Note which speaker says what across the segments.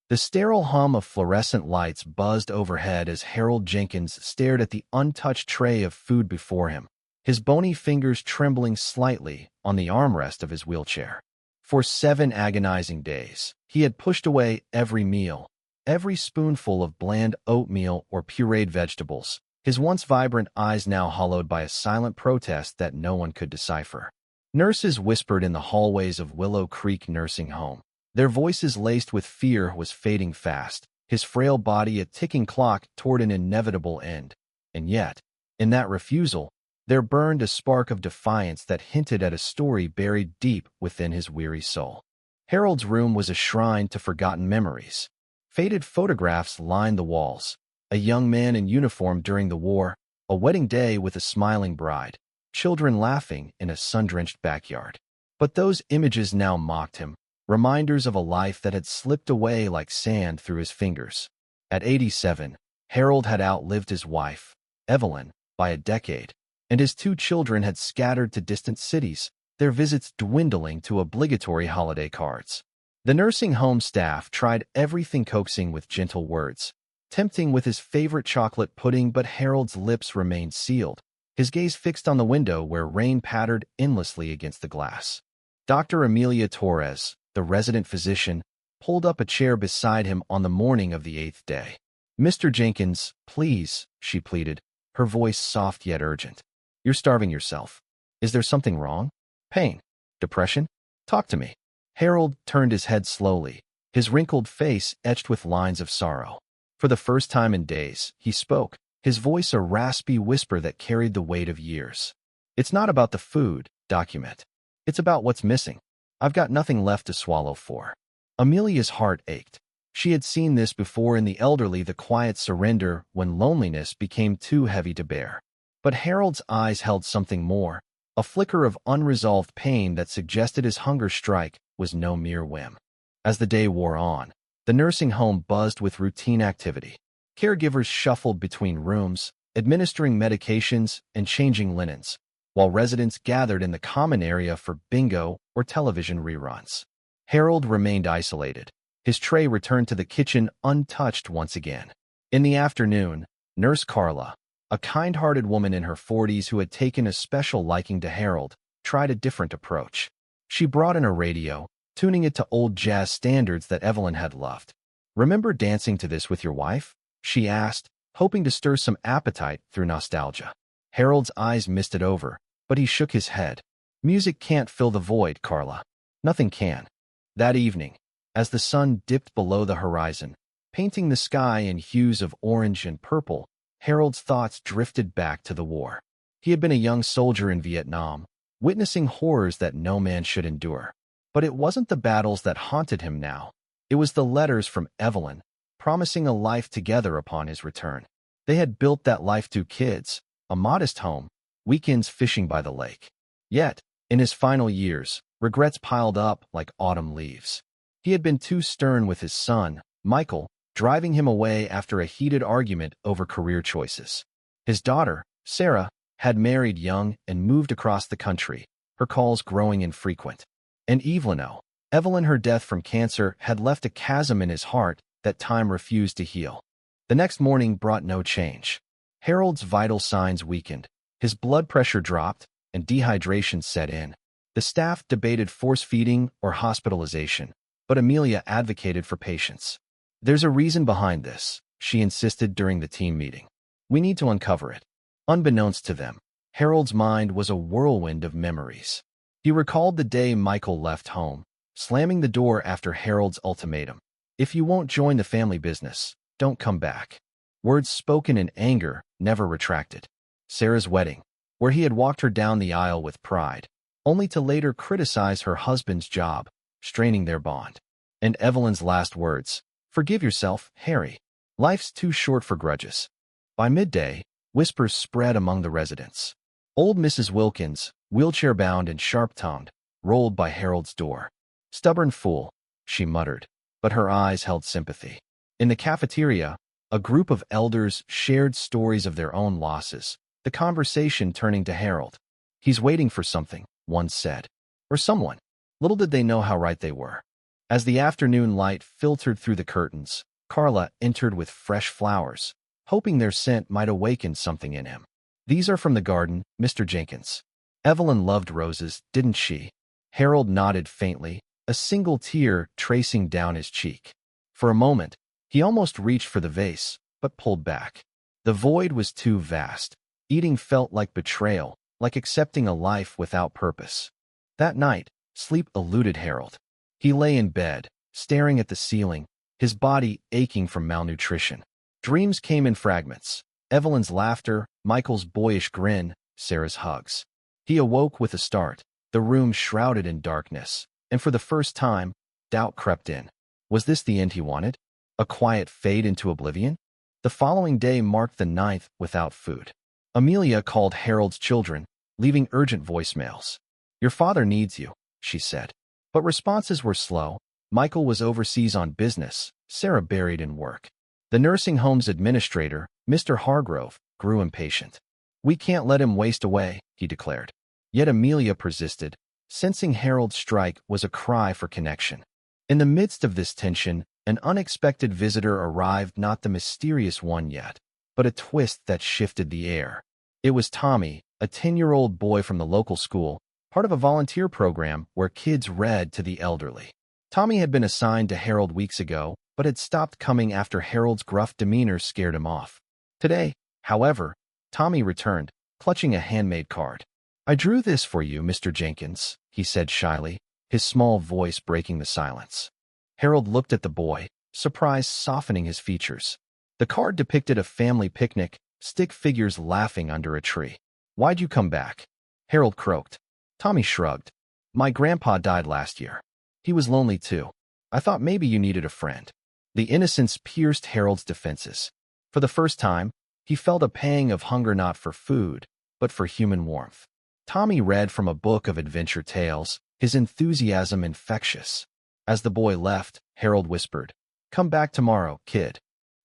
Speaker 1: The sterile hum of fluorescent lights buzzed overhead as Harold Jenkins stared at the untouched tray of food before him, his bony fingers trembling slightly on the armrest of his wheelchair. For 7 agonizing days, he had pushed away every meal, every spoonful of bland oatmeal or pureed vegetables, his once vibrant eyes now hollowed by a silent protest that no one could decipher. Nurses whispered in the hallways of Willow Creek Nursing Home. Their voices laced with fear was fading fast, his frail body a ticking clock toward an inevitable end. And yet, in that refusal, there burned a spark of defiance that hinted at a story buried deep within his weary soul. Harold's room was a shrine to forgotten memories. Faded photographs lined the walls. A young man in uniform during the war, a wedding day with a smiling bride, children laughing in a sun-drenched backyard. But those images now mocked him, reminders of a life that had slipped away like sand through his fingers. At 87, Harold had outlived his wife, Evelyn, by a decade, and his 2 children had scattered to distant cities, their visits dwindling to obligatory holiday cards. The nursing home staff tried everything, coaxing with gentle words, tempting with his favorite chocolate pudding, but Harold's lips remained sealed, his gaze fixed on the window where rain pattered endlessly against the glass. Dr. Amelia Torres, the resident physician, pulled up a chair beside him on the morning of the 8th day. "Mr. Jenkins, please," she pleaded, her voice soft yet urgent. "You're starving yourself. Is there something wrong? Pain? Depression? Talk to me." Harold turned his head slowly, his wrinkled face etched with lines of sorrow. For the first time in days, he spoke, his voice a raspy whisper that carried the weight of years. "It's not about the food, document. It's about what's missing. I've got nothing left to swallow for." Amelia's heart ached. She had seen this before in the elderly, the quiet surrender when loneliness became too heavy to bear. But Harold's eyes held something more, a flicker of unresolved pain that suggested his hunger strike was no mere whim. As the day wore on, the nursing home buzzed with routine activity. Caregivers shuffled between rooms, administering medications and changing linens, while residents gathered in the common area for bingo or television reruns. Harold remained isolated, his tray returned to the kitchen untouched once again. In the afternoon, Nurse Carla, a kind-hearted woman in her 40s who had taken a special liking to Harold, tried a different approach. She brought in a radio, tuning it to old jazz standards that Evelyn had loved. "Remember dancing to this with your wife?" she asked, hoping to stir some appetite through nostalgia. Harold's eyes misted over, but he shook his head. "Music can't fill the void, Carla. Nothing can." That evening, as the sun dipped below the horizon, painting the sky in hues of orange and purple, Harold's thoughts drifted back to the war. He had been a young soldier in Vietnam, witnessing horrors that no man should endure. But it wasn't the battles that haunted him now. It was the letters from Evelyn, promising a life together upon his return. They had built that life 2 kids, a modest home, weekends fishing by the lake. Yet, in his final years, regrets piled up like autumn leaves. He had been too stern with his son, Michael, driving him away after a heated argument over career choices. His daughter, Sarah, had married young and moved across the country, her calls growing infrequent. And Evelyn, her death from cancer, had left a chasm in his heart that time refused to heal. The next morning brought no change. Harold's vital signs weakened, his blood pressure dropped, and dehydration set in. The staff debated force-feeding or hospitalization, but Amelia advocated for patience. "There's a reason behind this," she insisted during the team meeting. "We need to uncover it." Unbeknownst to them, Harold's mind was a whirlwind of memories. He recalled the day Michael left home, slamming the door after Harold's ultimatum. "If you won't join the family business, don't come back." Words spoken in anger, never retracted. Sarah's wedding, where he had walked her down the aisle with pride, only to later criticize her husband's job, straining their bond. And Evelyn's last words, "Forgive yourself, Harry. Life's too short for grudges." By midday, whispers spread among the residents. Old Mrs. Wilkins, wheelchair-bound and sharp-tongued, rolled by Harold's door. "Stubborn fool," she muttered, but her eyes held sympathy. In the cafeteria, a group of elders shared stories of their own losses, the conversation turning to Harold. "He's waiting for something," one said. Or someone. Little did they know how right they were. As the afternoon light filtered through the curtains, Carla entered with fresh flowers, hoping their scent might awaken something in him. "These are from the garden, Mr. Jenkins." Evelyn loved roses, didn't she? Harold nodded faintly, a single tear tracing down his cheek. For a moment, he almost reached for the vase, but pulled back. The void was too vast. Eating felt like betrayal, like accepting a life without purpose. That night, sleep eluded Harold. He lay in bed, staring at the ceiling, his body aching from malnutrition. Dreams came in fragments. Evelyn's laughter, Michael's boyish grin, Sarah's hugs. He awoke with a start, the room shrouded in darkness, and for the first time, doubt crept in. Was this the end he wanted? A quiet fade into oblivion? The following day marked the 9th without food. Amelia called Harold's children, leaving urgent voicemails. "Your father needs you," she said. But responses were slow. Michael was overseas on business, Sarah buried in work. The nursing home's administrator, Mr. Hargrove, grew impatient. "We can't let him waste away," he declared. Yet Amelia persisted, sensing Harold's strike was a cry for connection. In the midst of this tension, an unexpected visitor arrived, not the mysterious one yet, but a twist that shifted the air. It was Tommy, a 10-year-old boy from the local school, part of a volunteer program where kids read to the elderly. Tommy had been assigned to Harold weeks ago, but had stopped coming after Harold's gruff demeanor scared him off. Today, however, Tommy returned, clutching a handmade card. "I drew this for you, Mr. Jenkins," he said shyly, his small voice breaking the silence. Harold looked at the boy, surprise softening his features. The card depicted a family picnic, stick figures laughing under a tree. "Why'd you come back?" Harold croaked. Tommy shrugged. "My grandpa died last year. He was lonely too. I thought maybe you needed a friend." The innocence pierced Harold's defenses. For the first time, he felt a pang of hunger, not for food, but for human warmth. Tommy read from a book of adventure tales, his enthusiasm infectious. As the boy left, Harold whispered, "Come back tomorrow, kid."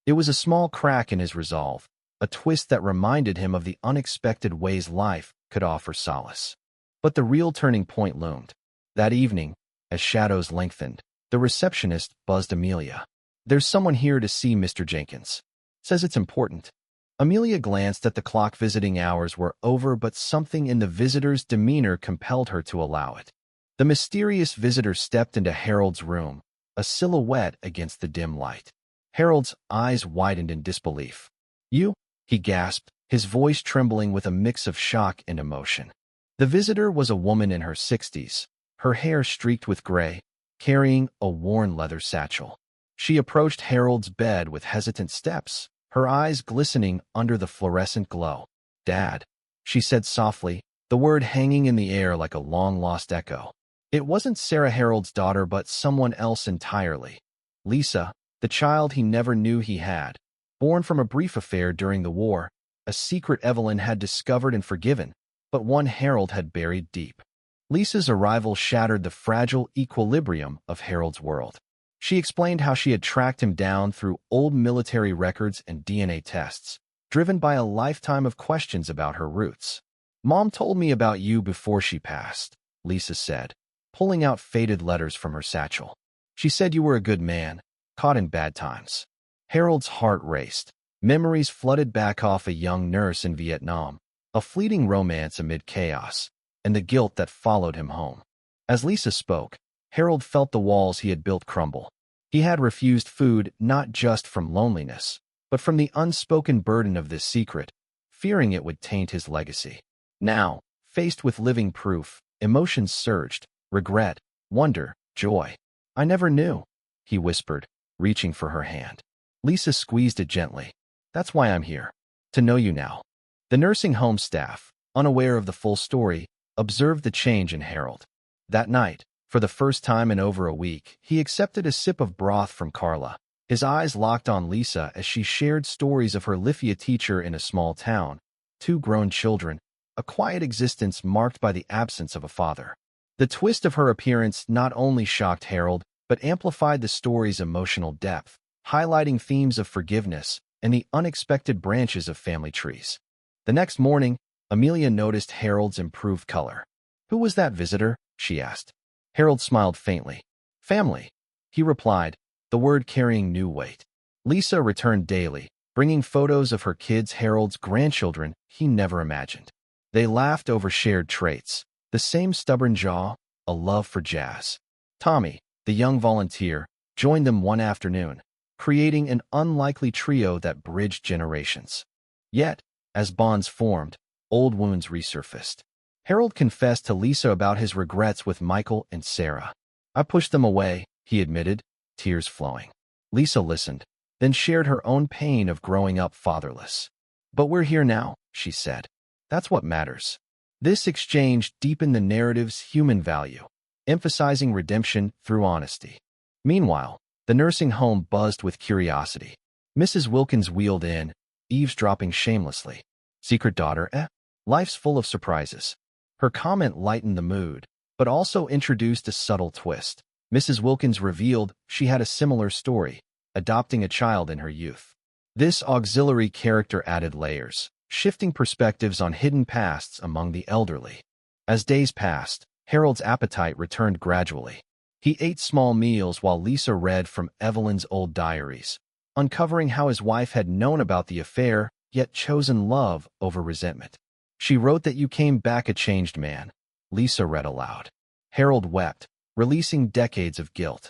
Speaker 1: It was a small crack in his resolve, a twist that reminded him of the unexpected ways life could offer solace. But the real turning point loomed. That evening, as shadows lengthened, the receptionist buzzed Amelia. "There's someone here to see Mr. Jenkins. Says it's important." Amelia glanced at the clock. Visiting hours were over, but something in the visitor's demeanor compelled her to allow it. The mysterious visitor stepped into Harold's room, a silhouette against the dim light. Harold's eyes widened in disbelief. "You?" he gasped, his voice trembling with a mix of shock and emotion. The visitor was a woman in her 60s, her hair streaked with gray, carrying a worn leather satchel. She approached Harold's bed with hesitant steps, her eyes glistening under the fluorescent glow. "Dad," she said softly, the word hanging in the air like a long-lost echo. It wasn't Sarah, Harold's daughter, but someone else entirely. Lisa, the child he never knew he had, born from a brief affair during the war, a secret Evelyn had discovered and forgiven, but one Harold had buried deep. Lisa's arrival shattered the fragile equilibrium of Harold's world. She explained how she had tracked him down through old military records and DNA tests, driven by a lifetime of questions about her roots. "Mom told me about you before she passed," Lisa said, pulling out faded letters from her satchel. "She said you were a good man, caught in bad times." Harold's heart raced. Memories flooded back of a young nurse in Vietnam, a fleeting romance amid chaos, and the guilt that followed him home. As Lisa spoke, Harold felt the walls he had built crumble. He had refused food not just from loneliness, but from the unspoken burden of this secret, fearing it would taint his legacy. Now, faced with living proof, emotions surged: regret, wonder, joy. "I never knew," he whispered, reaching for her hand. Lisa squeezed it gently. "That's why I'm here. To know you now." The nursing home staff, unaware of the full story, observed the change in Harold. That night, for the first time in over a week, he accepted a sip of broth from Carla. His eyes locked on Lisa as she shared stories of her Lithia teacher in a small town, 2 grown children, a quiet existence marked by the absence of a father. The twist of her appearance not only shocked Harold, but amplified the story's emotional depth, highlighting themes of forgiveness and the unexpected branches of family trees. The next morning, Amelia noticed Harold's improved color. "Who was that visitor?" she asked. Harold smiled faintly. "Family. he replied, the word carrying new weight. Lisa returned daily, bringing photos of her kids Harold's grandchildren he never imagined. They laughed over shared traits, the same stubborn jaw, a love for jazz. Tommy, the young volunteer, joined them one afternoon, creating an unlikely trio that bridged generations. Yet, as bonds formed, old wounds resurfaced. Harold confessed to Lisa about his regrets with Michael and Sarah. I pushed them away, he admitted, tears flowing. Lisa listened, then shared her own pain of growing up fatherless. But we're here now, she said. That's what matters. This exchange deepened the narrative's human value, emphasizing redemption through honesty. Meanwhile, the nursing home buzzed with curiosity. Mrs. Wilkins wheeled in, eavesdropping shamelessly. Secret daughter, eh? Life's full of surprises. Her comment lightened the mood, but also introduced a subtle twist. Mrs. Wilkins revealed she had a similar story, adopting a child in her youth. This auxiliary character added layers, shifting perspectives on hidden pasts among the elderly. As days passed, Harold's appetite returned gradually. He ate small meals while Lisa read from Evelyn's old diaries, uncovering how his wife had known about the affair, yet chosen love over resentment. She wrote that you came back a changed man, Lisa read aloud. Harold wept, releasing decades of guilt.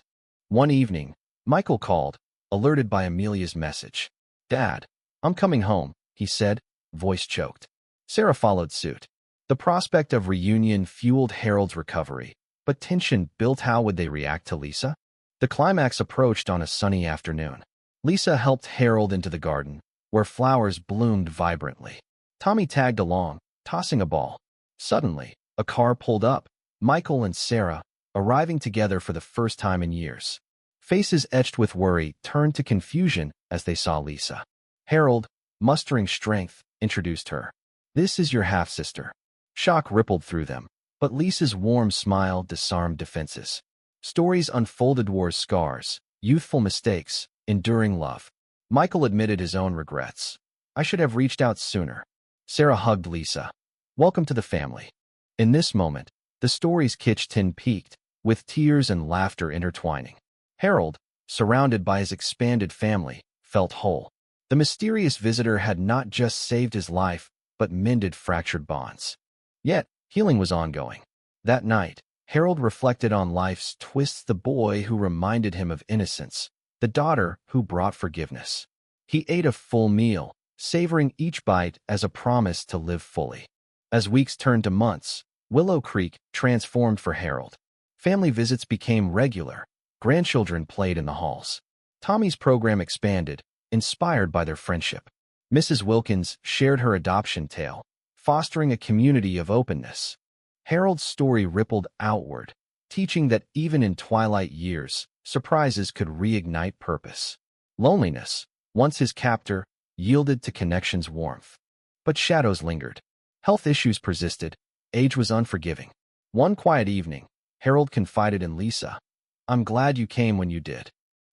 Speaker 1: One evening, Michael called, alerted by Amelia's message. Dad, I'm coming home, he said, voice choked. Sarah followed suit. The prospect of reunion fueled Harold's recovery, but tension built. How would they react to Lisa? The climax approached on a sunny afternoon. Lisa helped Harold into the garden, where flowers bloomed vibrantly. Tommy tagged along, tossing a ball. Suddenly, a car pulled up, Michael and Sarah, arriving together for the first time in years. Faces etched with worry turned to confusion as they saw Lisa. Harold, mustering strength, introduced her. This is your half-sister. Shock rippled through them, but Lisa's warm smile disarmed defenses. Stories unfolded: war's scars, youthful mistakes, enduring love. Michael admitted his own regrets. I should have reached out sooner. Sarah hugged Lisa. Welcome to the family. In this moment, the story's kitchen peaked, with tears and laughter intertwining. Harold, surrounded by his expanded family, felt whole. The mysterious visitor had not just saved his life, but mended fractured bonds. Yet, healing was ongoing. That night, Harold reflected on life's twists: the boy who reminded him of innocence, the daughter who brought forgiveness. He ate a full meal, savoring each bite as a promise to live fully. As weeks turned to months, Willow Creek transformed for Harold. Family visits became regular. Grandchildren played in the halls. Tommy's program expanded, inspired by their friendship. Mrs. Wilkins shared her adoption tale, fostering a community of openness. Harold's story rippled outward, teaching that even in twilight years, surprises could reignite purpose. Loneliness, once his captor, yielded to connection's warmth. But shadows lingered. Health issues persisted. Age was unforgiving. One quiet evening, Harold confided in Lisa. I'm glad you came when you did.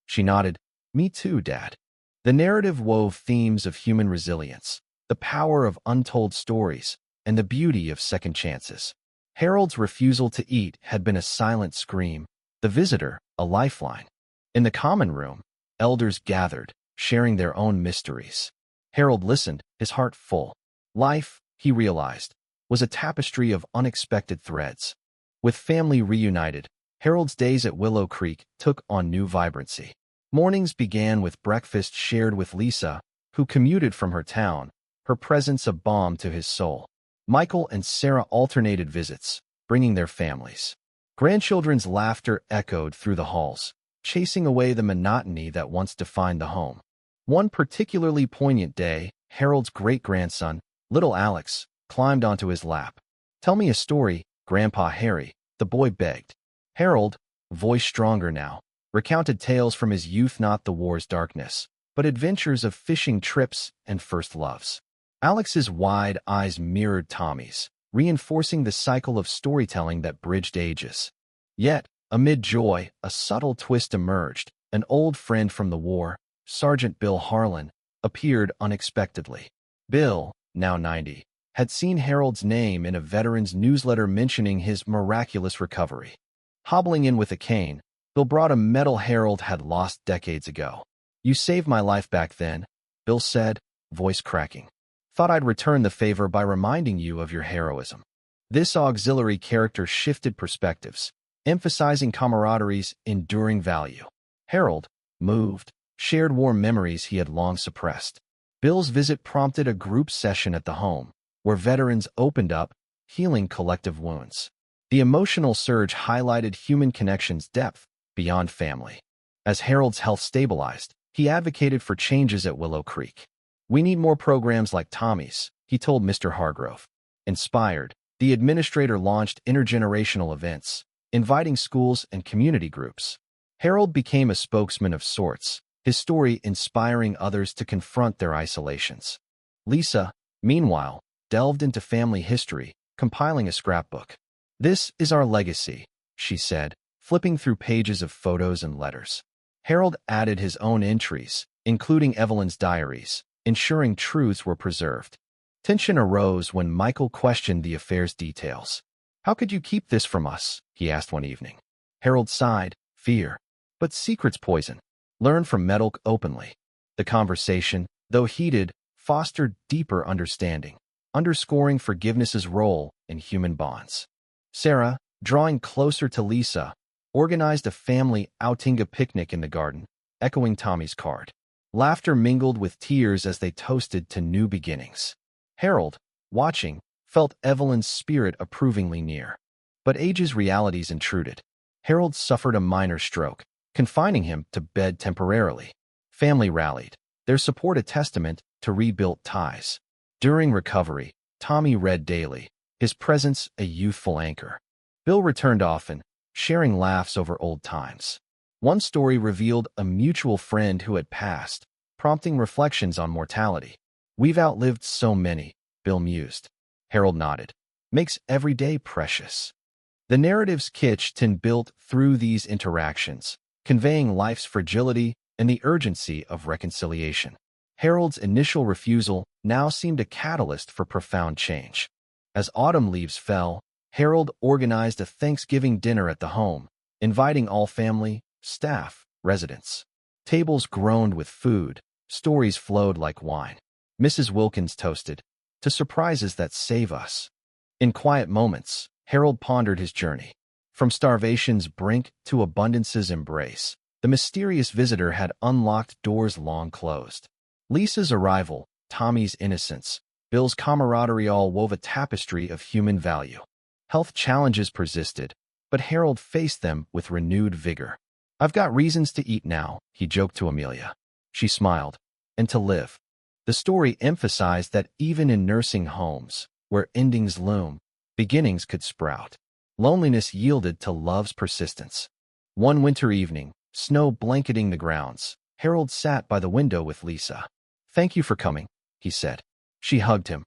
Speaker 1: She nodded. Me too, Dad. The narrative wove themes of human resilience, the power of untold stories, and the beauty of second chances. Harold's refusal to eat had been a silent scream, the visitor, a lifeline. In the common room, elders gathered, sharing their own mysteries. Harold listened, his heart full. Life, he realized, was a tapestry of unexpected threads. With family reunited, Harold's days at Willow Creek took on new vibrancy. Mornings began with breakfast shared with Lisa, who commuted from her town, her presence a balm to his soul. Michael and Sarah alternated visits, bringing their families. Grandchildren's laughter echoed through the halls, chasing away the monotony that once defined the home. One particularly poignant day, Harold's great-grandson, little Alex, climbed onto his lap. Tell me a story, Grandpa Harry, the boy begged. Harold, voice stronger now, recounted tales from his youth, not the war's darkness, but adventures of fishing trips and first loves. Alex's wide eyes mirrored Tommy's, reinforcing the cycle of storytelling that bridged ages. Yet, amid joy, a subtle twist emerged. An old friend from the war, Sergeant Bill Harlan, appeared unexpectedly. Bill, now 90, had seen Harold's name in a veteran's newsletter mentioning his miraculous recovery. Hobbling in with a cane, Bill brought a metal Harold had lost decades ago. "You saved my life back then," Bill said, voice cracking. "Thought I'd return the favor by reminding you of your heroism." This auxiliary character shifted perspectives, emphasizing camaraderie's enduring value. Harold, moved, shared warm memories he had long suppressed. Bill's visit prompted a group session at the home, where veterans opened up, healing collective wounds. The emotional surge highlighted human connection's depth beyond family. As Harold's health stabilized, he advocated for changes at Willow Creek. "We need more programs like Tommy's," he told Mr. Hargrove. Inspired, the administrator launched intergenerational events, inviting schools and community groups. Harold became a spokesman of sorts, his story inspiring others to confront their isolations. Lisa, meanwhile, delved into family history, compiling a scrapbook. "This is our legacy," she said, flipping through pages of photos and letters. Harold added his own entries, including Evelyn's diaries, ensuring truths were preserved. Tension arose when Michael questioned the affair's details. "How could you keep this from us?" he asked one evening. Harold sighed, "Fear. But secret's poison. Learn from meddle openly." The conversation, though heated, fostered deeper understanding, underscoring forgiveness's role in human bonds. Sarah, drawing closer to Lisa, organized a family outing, a picnic in the garden, echoing Tommy's card. Laughter mingled with tears as they toasted to new beginnings. Harold, watching, felt Evelyn's spirit approvingly near. But age's realities intruded. Harold suffered a minor stroke, confining him to bed temporarily. Family rallied, their support a testament to rebuilt ties. During recovery, Tommy read daily, his presence a youthful anchor. Bill returned often, sharing laughs over old times. One story revealed a mutual friend who had passed, prompting reflections on mortality. "We've outlived so many," Bill mused. Harold nodded. "Makes every day precious." The narrative's kitsch built through these interactions, conveying life's fragility and the urgency of reconciliation. Harold's initial refusal now seemed a catalyst for profound change. As autumn leaves fell, Harold organized a Thanksgiving dinner at the home, inviting all family, staff, residents. Tables groaned with food, stories flowed like wine. Mrs. Wilkins toasted, "To surprises that save us." In quiet moments, Harold pondered his journey. From starvation's brink to abundance's embrace, the mysterious visitor had unlocked doors long closed. Lisa's arrival, Tommy's innocence, Bill's camaraderie all wove a tapestry of human value. Health challenges persisted, but Harold faced them with renewed vigor. "I've got reasons to eat now," he joked to Amelia. She smiled. "And to live." The story emphasized that even in nursing homes, where endings loom, beginnings could sprout. Loneliness yielded to love's persistence. One winter evening, snow blanketing the grounds, Harold sat by the window with Lisa. "Thank you for coming," he said. She hugged him.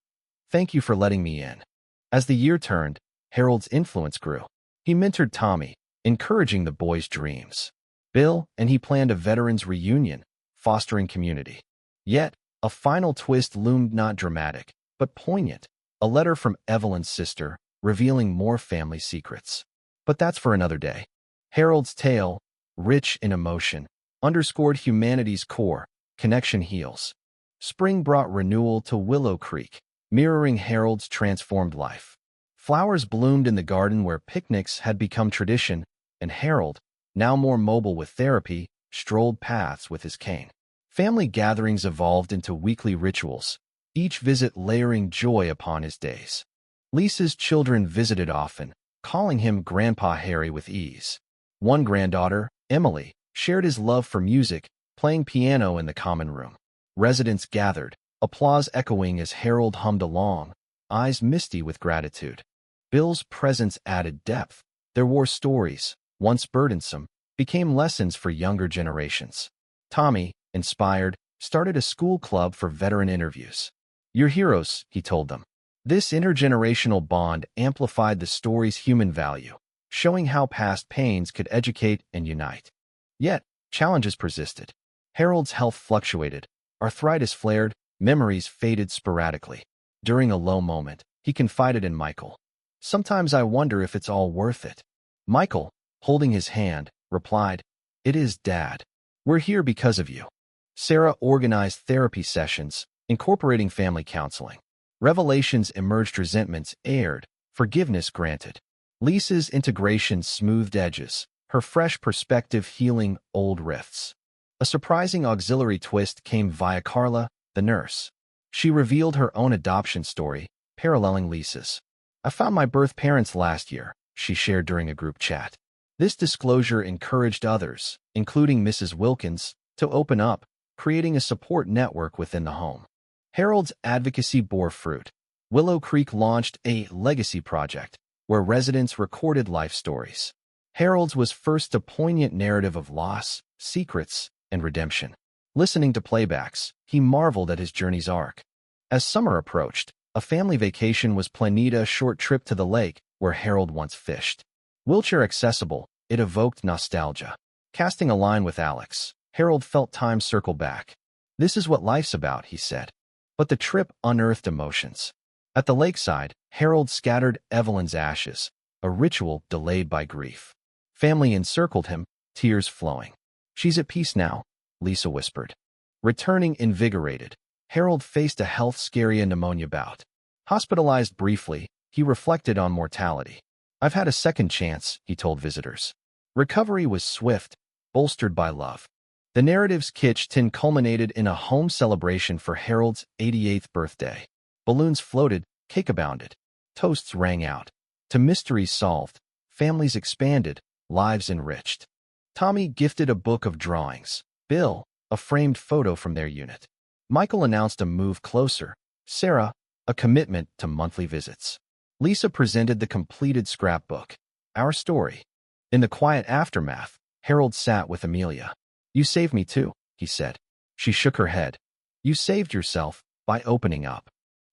Speaker 1: "Thank you for letting me in." As the year turned, Harold's influence grew. He mentored Tommy, encouraging the boy's dreams. Bill and he planned a veterans reunion, fostering community. Yet, a final twist loomed, not dramatic, but poignant. A letter from Evelyn's sister, revealing more family secrets. But that's for another day. Harold's tale, rich in emotion, underscored humanity's core: connection heals. Spring brought renewal to Willow Creek, mirroring Harold's transformed life. Flowers bloomed in the garden where picnics had become tradition, and Harold, now more mobile with therapy, strolled paths with his cane. Family gatherings evolved into weekly rituals, each visit layering joy upon his days. Lisa's children visited often, calling him Grandpa Harry with ease. One granddaughter, Emily, shared his love for music, playing piano in the common room. Residents gathered, applause echoing as Harold hummed along, eyes misty with gratitude. Bill's presence added depth. Their war stories, once burdensome, became lessons for younger generations. Tommy, inspired, started a school club for veteran interviews. "You're heroes," he told them. This intergenerational bond amplified the story's human value, showing how past pains could educate and unite. Yet, challenges persisted. Harold's health fluctuated, arthritis flared, memories faded sporadically. During a low moment, he confided in Michael. "Sometimes I wonder if it's all worth it." Michael, holding his hand, replied, "It is, Dad. We're here because of you." Sarah organized therapy sessions, incorporating family counseling. Revelations emerged, resentments aired, forgiveness granted. Lisa's integration smoothed edges, her fresh perspective healing old rifts. A surprising auxiliary twist came via Carla, the nurse. She revealed her own adoption story, paralleling Lisa's. "I found my birth parents last year," she shared during a group chat. This disclosure encouraged others, including Mrs. Wilkins, to open up, creating a support network within the home. Harold's advocacy bore fruit. Willow Creek launched a legacy project, where residents recorded life stories. Harold's was first a poignant narrative of loss, secrets, and redemption. Listening to playbacks, he marveled at his journey's arc. As summer approached, a family vacation was planned, a short trip to the lake where Harold once fished. Wheelchair accessible, it evoked nostalgia. Casting a line with Alex, Harold felt time circle back. "This is what life's about," he said. But the trip unearthed emotions. At the lakeside, Harold scattered Evelyn's ashes, a ritual delayed by grief. Family encircled him, tears flowing. "She's at peace now," Lisa whispered. Returning invigorated, Harold faced a health scare, a pneumonia bout. Hospitalized briefly, he reflected on mortality. "I've had a second chance," he told visitors. Recovery was swift, bolstered by love. The narrative's kitchen culminated in a home celebration for Harold's 88th birthday. Balloons floated, cake abounded. Toasts rang out. To mysteries solved, families expanded, lives enriched. Tommy gifted a book of drawings. Bill, a framed photo from their unit. Michael announced a move closer. Sarah, a commitment to monthly visits. Lisa presented the completed scrapbook. Our story. In the quiet aftermath, Harold sat with Amelia. "You saved me too," he said. She shook her head. "You saved yourself by opening up."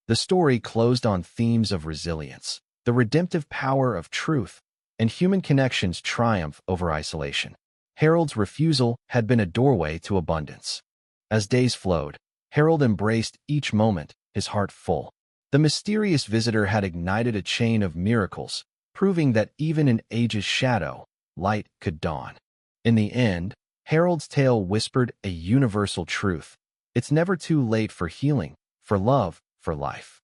Speaker 1: The story closed on themes of resilience, the redemptive power of truth, and human connection's triumph over isolation. Harold's refusal had been a doorway to abundance. As days flowed, Harold embraced each moment, his heart full. The mysterious visitor had ignited a chain of miracles, proving that even in age's shadow, light could dawn. In the end, Harold's tale whispered a universal truth. It's never too late for healing, for love, for life.